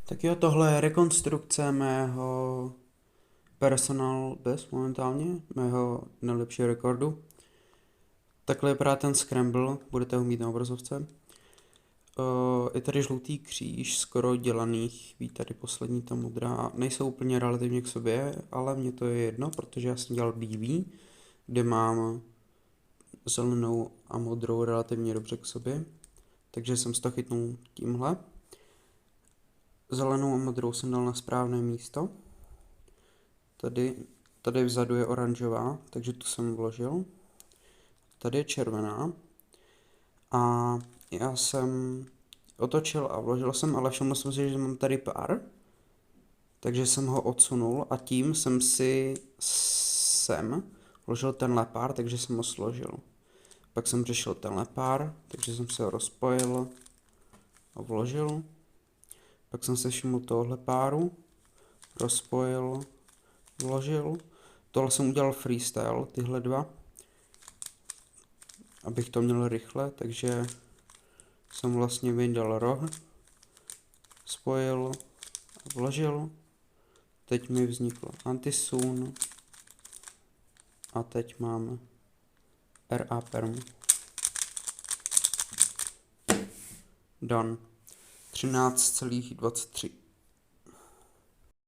Tak jo, tohle je rekonstrukce mého personal best momentálně, mého nejlepšího rekordu. Takhle vypadá ten scramble, budete ho mít na obrazovce. Je tady žlutý kříž, skoro dělaných, ví tady poslední ta modrá, nejsou úplně relativně k sobě, ale mně to je jedno, protože já jsem dělal BB, kde mám zelenou a modrou relativně dobře k sobě, takže jsem si to chytnul tímhle. Zelenou a modrou jsem dal na správné místo. Tady vzadu je oranžová, takže tu jsem vložil. Tady je červená. A já jsem otočil a vložil jsem, ale všiml jsem si, že mám tady pár. Takže jsem ho odsunul a tím jsem si sem vložil tenhle pár, takže jsem ho složil. Pak jsem řešil tenhle pár, takže jsem se ho rozpojil a vložil. Pak jsem se všiml tohle páru, rozpojil, vložil. Tohle jsem udělal freestyle, tyhle dva, abych to měl rychle, takže jsem vlastně vyndal roh, spojil a vložil. Teď mi vznikl antisun a teď máme RA perm. Done. 13,23.